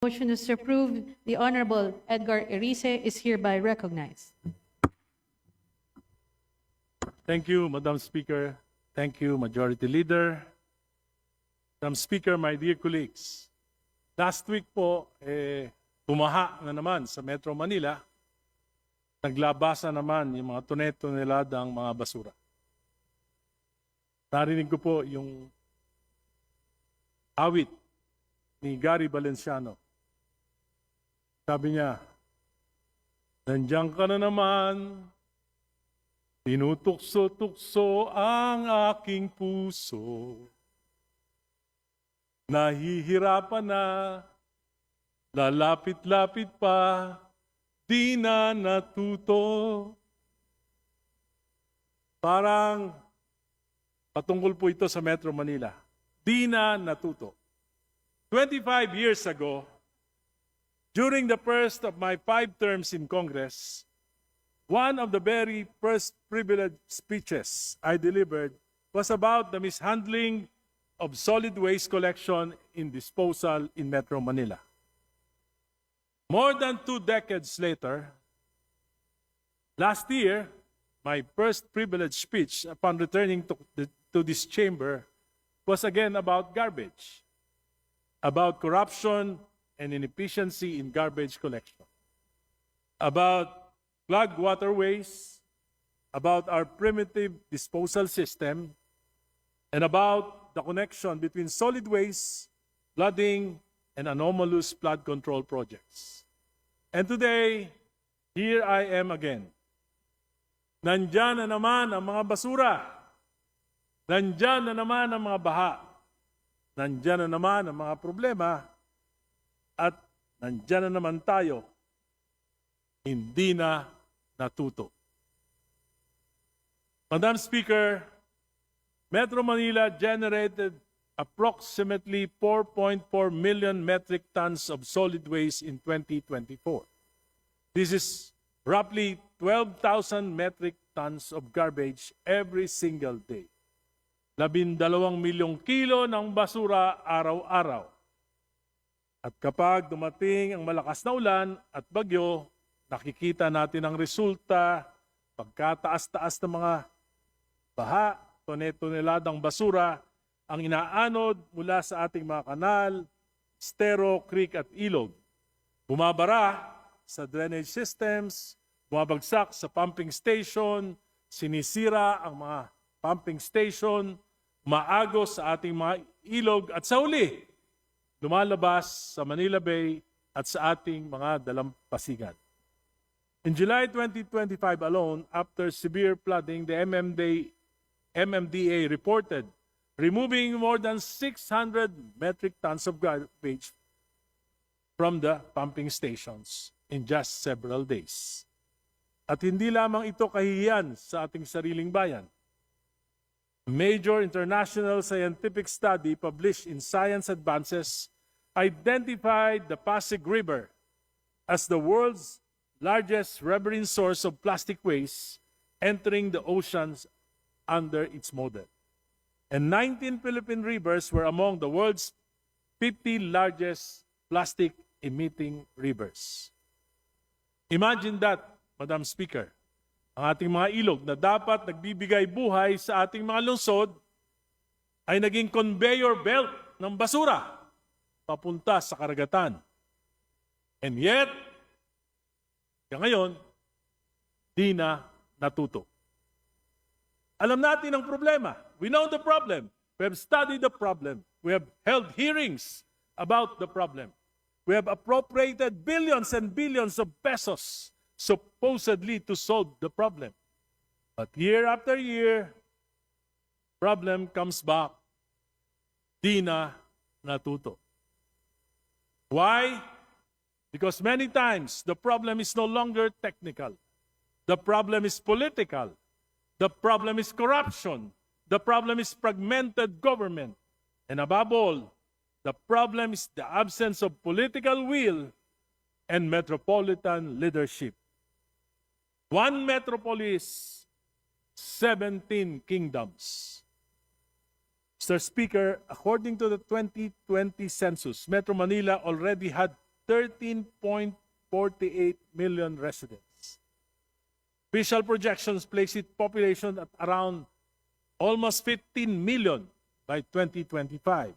Motion to approve the Honorable Edgar Erice is hereby recognized. Thank you, Madam Speaker. Thank you, Majority Leader. Madam Speaker, my dear colleagues, last week po, bumaha na naman sa Metro Manila. Naglabasa naman yung mga tone-toneladang mga basura. Narinig ko po yung awit ni Gary Valenciano. Sabi niya, nandiyan ka na naman, tinutukso-tukso ang aking puso. Nahihirapan na, lalapit-lapit pa, di na natuto. Parang patungkol po ito sa Metro Manila. Di na natuto. 25 years ago, during the first of my 5 terms in Congress, one of the very first privileged speeches I delivered was about the mishandling of solid waste collection and disposal in Metro Manila. More than 2 decades later, last year, my first privileged speech upon returning to this chamber was again about garbage, about corruption and inefficiency in garbage collection, about clogged waterways, about our primitive disposal system, and about the connection between solid waste, flooding, and anomalous flood control projects. And today, here I am again. Nandyan na naman ang mga basura. Nandyan na naman ang mga baha. Nandyan na naman ang mga problema. At nandyan na naman tayo. Hindi na natuto. Madam Speaker, Metro Manila generated approximately 4.4 million metric tons of solid waste in 2024. This is roughly 12,000 metric tons of garbage every single day. 12 milyong kilo ng basura araw-araw. At kapag dumating ang malakas na ulan at bagyo, nakikita natin ang resulta, pagkataas-taas ng mga baha, tone-toneladang basura, ang inaanod mula sa ating mga kanal, estero, creek at ilog. Bumabara sa drainage systems, bumabagsak sa pumping station, sinisira ang mga pumping station, maagos sa ating mga ilog at sa huli, lumalabas sa Manila Bay at sa ating mga dalampasigan. In July 2025 alone, after severe flooding, the MMDA reported removing more than 600 metric tons of garbage from the pumping stations in just several days. At hindi lamang ito kahihiyan sa ating sariling bayan. A major international scientific study published in Science Advances identified the Pasig River as the world's largest riverine source of plastic waste entering the oceans under its model. And 19 Philippine rivers were among the world's 50 largest plastic-emitting rivers. Imagine that, Madam Speaker. Ang ating mga ilog na dapat nagbibigay buhay sa ating mga lungsod ay naging conveyor belt ng basura papunta sa karagatan. And yet, ngayon, di na natuto. Alam natin ang problema. We know the problem. We have studied the problem. We have held hearings about the problem. We have appropriated billions and billions of pesos supposedly to solve the problem. But year after year, problem comes back. Di na natuto. Why? Because many times the problem is no longer technical. The problem is political. The problem is corruption. The problem is fragmented government. And above all, the problem is the absence of political will and metropolitan leadership. One metropolis, 17 kingdoms. Mr. Speaker, according to the 2020 census, Metro Manila already had 13.48 million residents. Official projections place its population at around almost 15 million by 2025.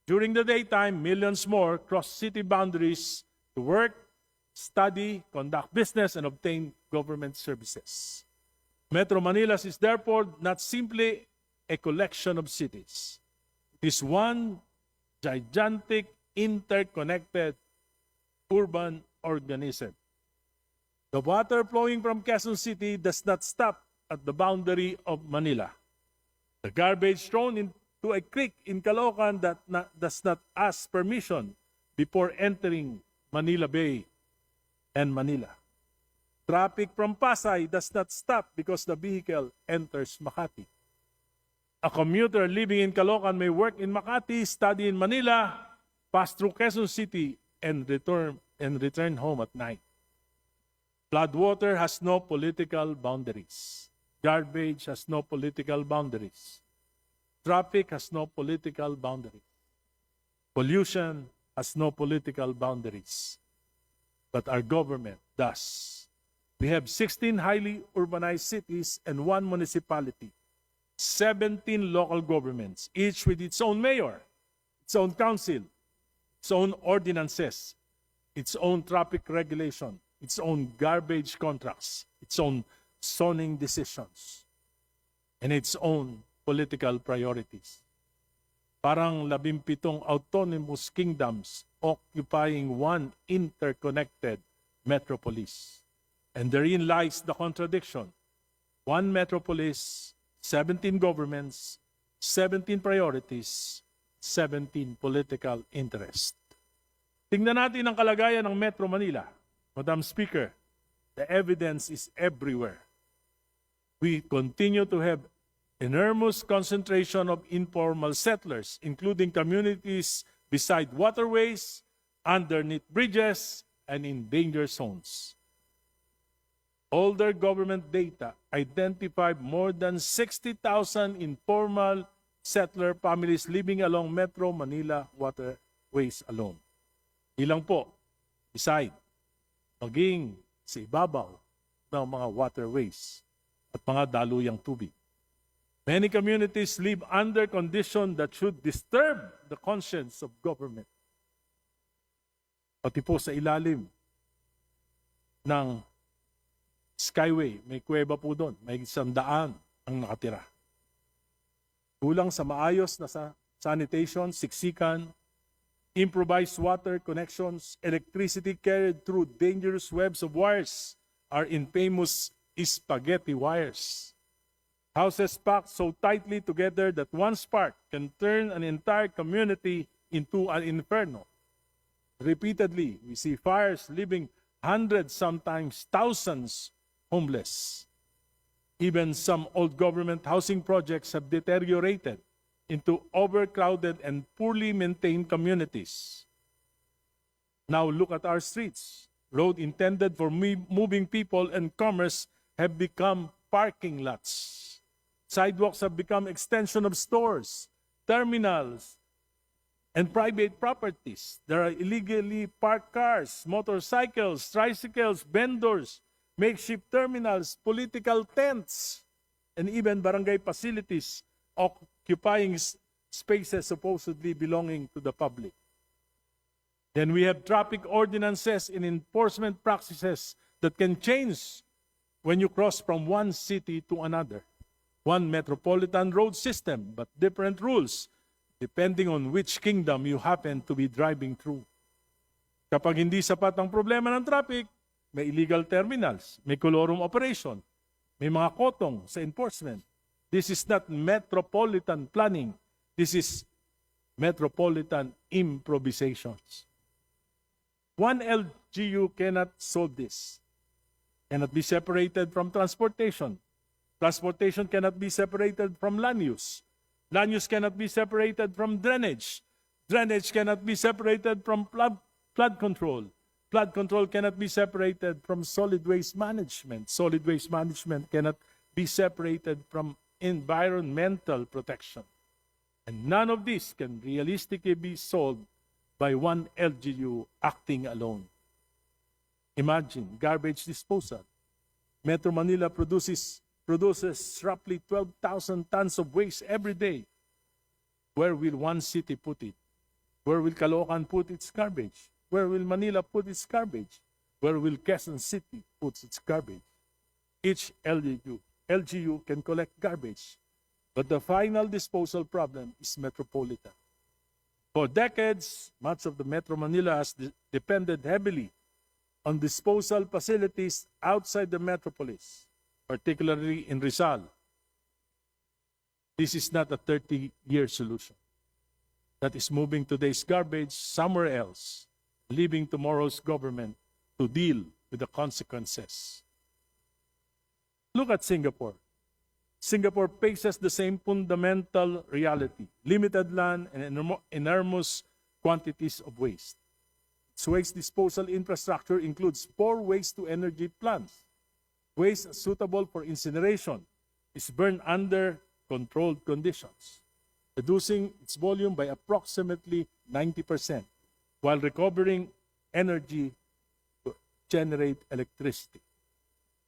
During the daytime, millions more cross city boundaries to work, study, conduct business, and obtain government services. Metro Manila is therefore not simply a collection of cities. It is one gigantic, interconnected urban organism. The water flowing from Quezon City does not stop at the boundary of Manila. The garbage thrown into a creek in Caloocan does not ask permission before entering Manila Bay and Manila. Traffic from Pasay does not stop because the vehicle enters Makati. A commuter living in Caloocan may work in Makati, study in Manila, pass through Quezon City, and return home at night. Floodwater has no political boundaries. Garbage has no political boundaries. Traffic has no political boundaries. Pollution has no political boundaries. But our government does. We have 16 highly urbanized cities and 1 municipality, 17 local governments, each with its own mayor, its own council, its own ordinances, its own traffic regulation, its own garbage contracts, its own zoning decisions, and its own political priorities. Parang 17 autonomous kingdoms occupying one interconnected metropolis. And therein lies the contradiction. One metropolis, 17 governments, 17 priorities, 17 political interests. Tingnan natin ang kalagayan ng Metro Manila. Madam Speaker, the evidence is everywhere. We continue to have enormous concentration of informal settlers, including communities beside waterways, underneath bridges, and in danger zones. Older government data identified more than 60,000 informal settler families living along Metro Manila waterways alone. Ilang po, beside, maging sa ibabaw ng mga waterways at mga daluyang tubig. Many communities live under conditions that should disturb the conscience of government. Pati po sa ilalim ng Skyway, may kuweba po doon, may 100 ang nakatira. Kulang sa maayos na sanitation, siksikan, improvised water connections, electricity carried through dangerous webs of wires are infamous spaghetti wires. Houses packed so tightly together that one spark can turn an entire community into an inferno. Repeatedly, we see fires leaving hundreds, sometimes thousands, homeless. Even some old government housing projects have deteriorated into overcrowded and poorly maintained communities. Now look at our streets. Roads intended for moving people and commerce have become parking lots. Sidewalks have become extension of stores, terminals, and private properties. There are illegally parked cars, motorcycles, tricycles, vendors, makeshift terminals, political tents, and even barangay facilities occupying spaces supposedly belonging to the public. Then we have traffic ordinances and enforcement practices that can change when you cross from one city to another. One metropolitan road system, but different rules depending on which kingdom you happen to be driving through. Kapag hindi sapat ang problema ng traffic, may illegal terminals, may colorum operation, may mga kotong sa enforcement. This is not metropolitan planning. This is metropolitan improvisations. One LGU cannot solve this. Cannot be separated from transportation. Transportation cannot be separated from land use. Land use cannot be separated from drainage. Drainage cannot be separated from flood control. Flood control cannot be separated from solid waste management. Solid waste management cannot be separated from environmental protection. And none of this can realistically be solved by one LGU acting alone. Imagine garbage disposal. Metro Manila produces roughly 12,000 tons of waste every day. Where will one city put it? Where will Caloocan put its garbage? Where will Manila put its garbage? Where will Quezon City put its garbage? Each LGU can collect garbage, but the final disposal problem is metropolitan. For decades, much of the Metro Manila has depended heavily on disposal facilities outside the metropolis, particularly in Rizal. This is not a 30-year solution. That is moving today's garbage somewhere else, leaving tomorrow's government to deal with the consequences. Look at Singapore. Singapore faces the same fundamental reality: limited land and enormous quantities of waste. Its waste disposal infrastructure includes 4 waste-to-energy plants. Waste suitable for incineration is burned under controlled conditions, reducing its volume by approximately 90%, while recovering energy to generate electricity.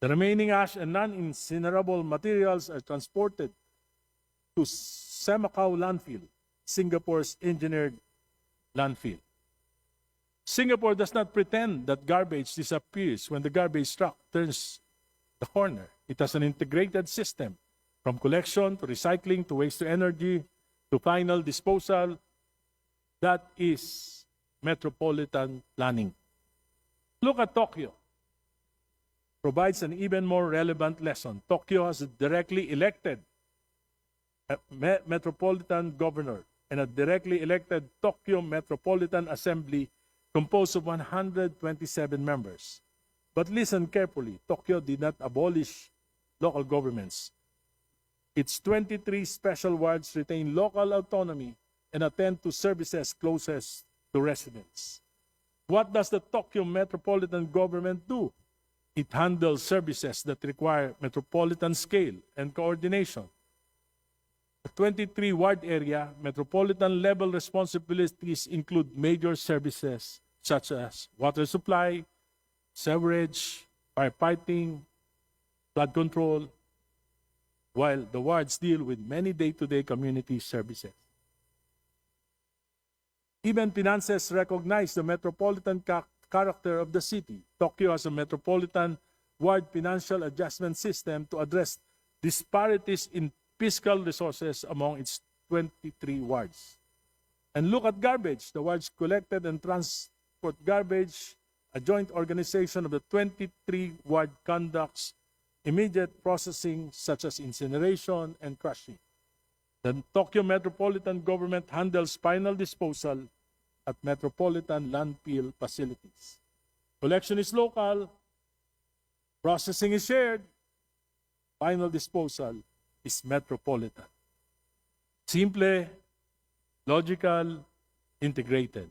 The remaining ash and non-incinerable materials are transported to Semakau landfill, Singapore's engineered landfill. Singapore does not pretend that garbage disappears when the garbage truck turns the corner. It has an integrated system, from collection to recycling to waste to energy to final disposal. That is metropolitan planning. Look at Tokyo. Provides an even more relevant lesson. Tokyo has a directly elected metropolitan governor and a directly elected Tokyo Metropolitan Assembly composed of 127 members. But listen carefully, Tokyo did not abolish local governments. Its 23 special wards retain local autonomy and attend to services closest to residents. What does the Tokyo Metropolitan Government do? It handles services that require metropolitan scale and coordination. The 23-ward area, metropolitan-level responsibilities include major services such as water supply, sewerage, firefighting, flood control, while the wards deal with many day-to-day community services. Even finances recognize the metropolitan character of the city. Tokyo has a metropolitan ward financial adjustment system to address disparities in fiscal resources among its 23 wards. And look at garbage. The wards collected and transport garbage. A joint organization of the 23 ward conducts immediate processing such as incineration and crushing. The Tokyo Metropolitan Government handles final disposal at metropolitan landfill facilities. Collection is local, processing is shared, final disposal is metropolitan. Simple, logical, integrated.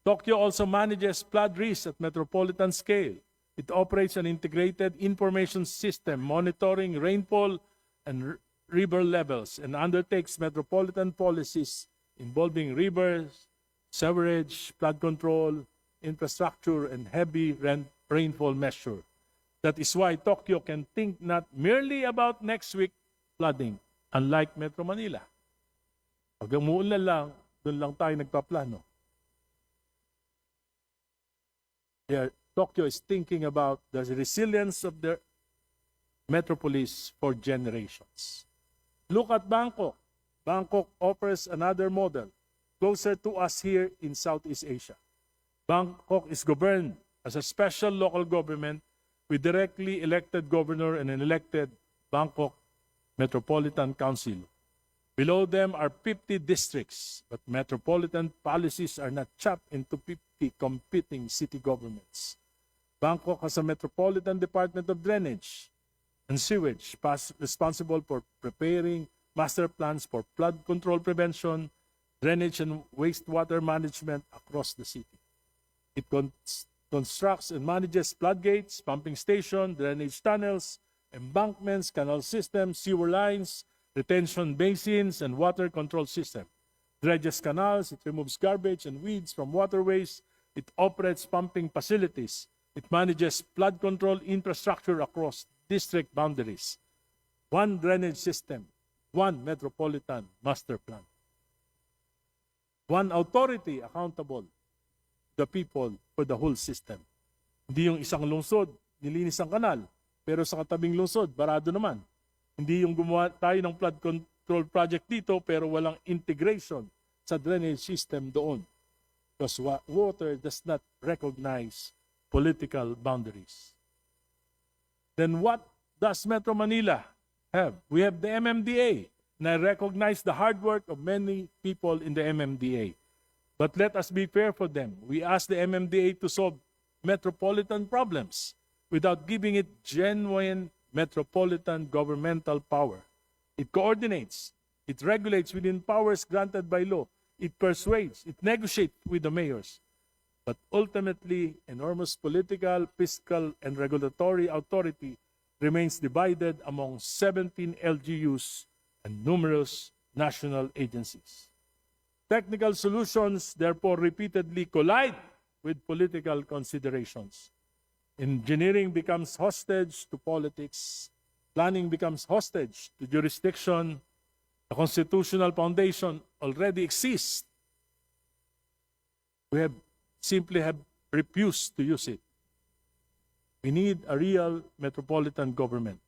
Tokyo also manages flood risk at metropolitan scale. It operates an integrated information system monitoring rainfall and river levels and undertakes metropolitan policies involving rivers, sewerage, flood control, infrastructure, and heavy rainfall measure. That is why Tokyo can think not merely about next week flooding, unlike Metro Manila. Pag umuulan lang, doon lang tayo nagpaplano. Here, Tokyo is thinking about the resilience of their metropolis for generations. Look at Bangkok. Bangkok offers another model, closer to us here in Southeast Asia. Bangkok is governed as a special local government with directly elected governor and an elected Bangkok Metropolitan Council. Below them are 50 districts, but metropolitan policies are not chopped into 50 competing city governments. Bangkok has a Metropolitan Department of Drainage and Sewage, responsible for preparing master plans for flood control prevention, drainage and wastewater management across the city. It constructs and manages floodgates, pumping stations, drainage tunnels, embankments, canal systems, sewer lines, retention basins, and water control system. dredges canals, it removes garbage and weeds from waterways, it operates pumping facilities, it manages flood control infrastructure across district boundaries. One drainage system, one metropolitan master plan. One authority accountable to the people for the whole system. Hindi yung isang lungsod, nilinis ang kanal, pero sa katabing lungsod, barado naman. Hindi yung gumawa tayo ng flood control project dito, pero walang integration sa drainage system doon. Because water does not recognize political boundaries. Then what does Metro Manila have? We have the MMDA, and I recognize the hard work of many people in the MMDA. But let us be fair for them. We ask the MMDA to solve metropolitan problems without giving it genuine metropolitan governmental power. It coordinates, it regulates within powers granted by law, it persuades, it negotiates with the mayors. But ultimately, enormous political, fiscal, and regulatory authority remains divided among 17 LGUs and numerous national agencies. Technical solutions therefore repeatedly collide with political considerations. Engineering becomes hostage to politics. Planning becomes hostage to jurisdiction. The constitutional foundation already exists. We simply have refused to use it. We need a real metropolitan government.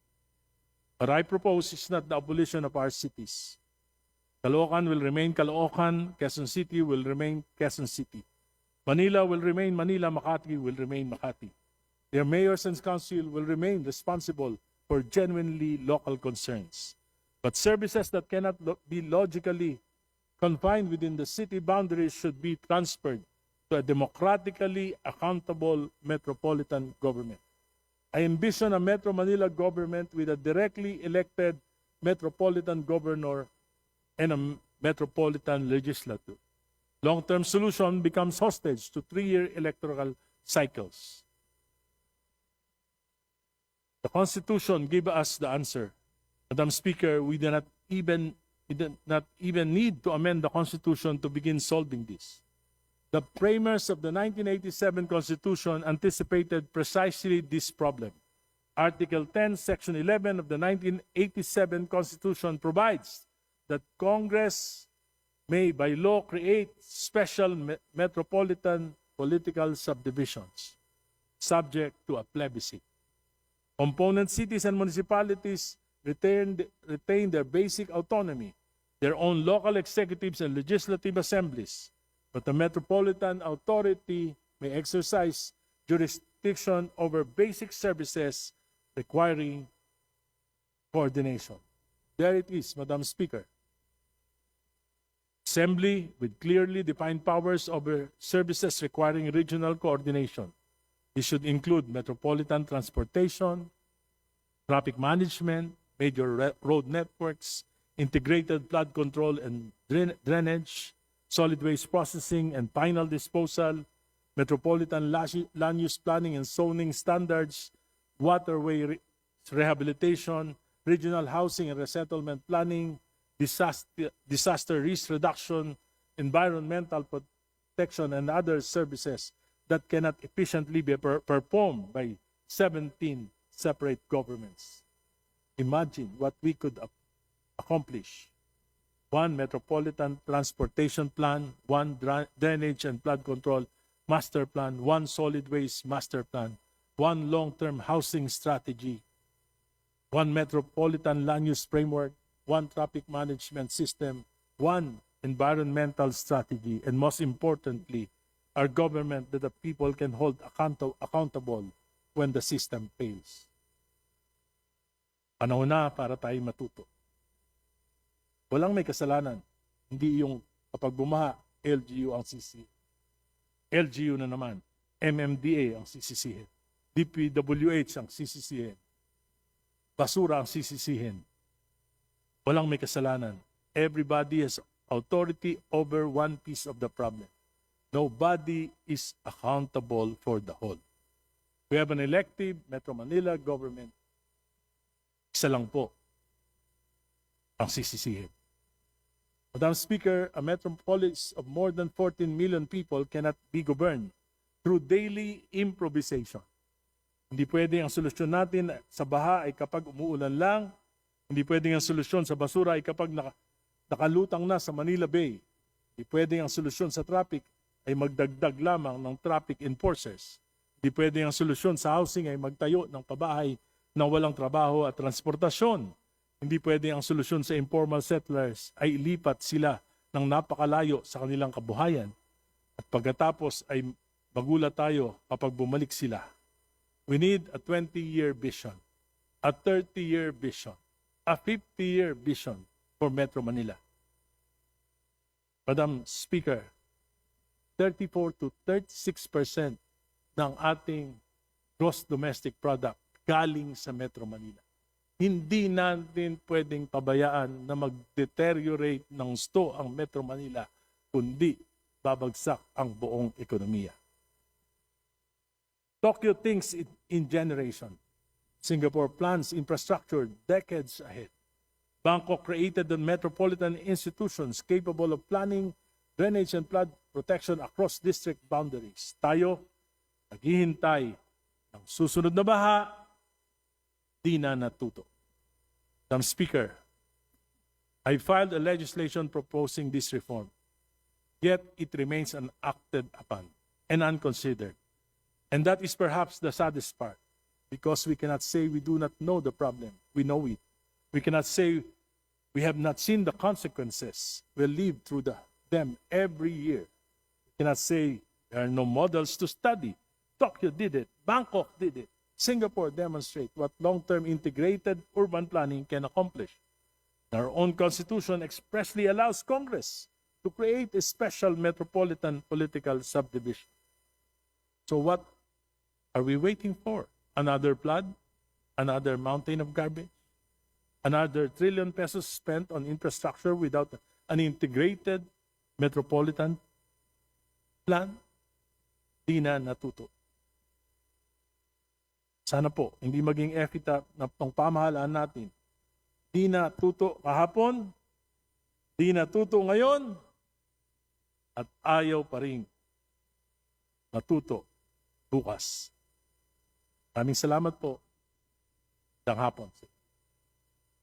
What I propose is not the abolition of our cities. Caloocan will remain Caloocan, Quezon City will remain Quezon City. Manila will remain Manila, Makati will remain Makati. Their mayors and council will remain responsible for genuinely local concerns. But services that cannot be logically confined within the city boundaries should be transferred to a democratically accountable metropolitan government. I envision a Metro Manila government with a directly elected metropolitan governor and a metropolitan legislature. Long-term solution becomes hostage to 3-year electoral cycles. The Constitution gives us the answer. Madam Speaker, we do not even need to amend the Constitution to begin solving this. The framers of the 1987 Constitution anticipated precisely this problem. Article 10, Section 11 of the 1987 Constitution provides that Congress may by law create special metropolitan political subdivisions subject to a plebiscite. Component cities and municipalities retain their basic autonomy, their own local executives and legislative assemblies, but the Metropolitan Authority may exercise jurisdiction over basic services requiring coordination. There it is, Madam Speaker. Assembly with clearly defined powers over services requiring regional coordination. This should include metropolitan transportation, traffic management, major road networks, integrated flood control and drainage, solid waste processing and final disposal, metropolitan land use planning and zoning standards, waterway rehabilitation, regional housing and resettlement planning, disaster risk reduction, environmental protection, and other services that cannot efficiently be performed by 17 separate governments. Imagine what we could accomplish. One metropolitan transportation plan, one drainage and flood control master plan, one solid waste master plan, one long-term housing strategy, one metropolitan land use framework, one traffic management system, one environmental strategy, and most importantly, our government that the people can hold accountable when the system fails. Panahon na para tayo matuto. Walang may kasalanan. Hindi yung kapag bumaha, LGU ang sisi. LGU na naman. MMDA ang sisisihin. DPWH ang sisisihin. Basura ang sisisihin. Walang may kasalanan. Everybody has authority over one piece of the problem. Nobody is accountable for the whole. We have an elective Metro Manila government. Isa lang po ang sisisihin. Madam Speaker, a metropolis of more than 14 million people cannot be governed through daily improvisation. Hindi pwede ang solusyon natin sa baha ay kapag umuulan lang. Hindi pwede ang solusyon sa basura ay kapag nakalutang na sa Manila Bay. Hindi pwede ang solusyon sa traffic ay magdagdag lamang ng traffic enforcers. Hindi pwede ang solusyon sa housing ay magtayo ng pabahay na walang trabaho at transportasyon. Hindi pwede ang solusyon sa informal settlers ay ilipat sila ng napakalayo sa kanilang kabuhayan. At pagkatapos ay magulat tayo kapag bumalik sila. We need a 20-year vision, a 30-year vision, a 50-year vision for Metro Manila. Madam Speaker, 34 to 36% ng ating gross domestic product galing sa Metro Manila. Hindi natin pwedeng pabayaan na mag-deteriorate ng gusto ang Metro Manila, kundi babagsak ang buong ekonomiya. Tokyo thinks in generation. Singapore plans infrastructure decades ahead. Bangkok created the metropolitan institutions capable of planning drainage and flood protection across district boundaries. Tayo, naghihintay ng susunod na baha, di na natuto. Madam Speaker, I filed a legislation proposing this reform, yet it remains unacted upon and unconsidered. And that is perhaps the saddest part, because we cannot say we do not know the problem. We know it. We cannot say we have not seen the consequences. We live through them every year. We cannot say there are no models to study. Tokyo did it. Bangkok did it. Singapore demonstrate what long-term integrated urban planning can accomplish. Our own constitution expressly allows Congress to create a special metropolitan political subdivision. So what are we waiting for? Another flood? Another mountain of garbage? Another ₱1 trillion spent on infrastructure without an integrated metropolitan plan? Di na natuto. Sana po, hindi maging efita na pang pamahalaan natin. Di natuto kahapon, di natuto ngayon, at ayaw pa rin matuto bukas. Maraming salamat po. Magandang hapon.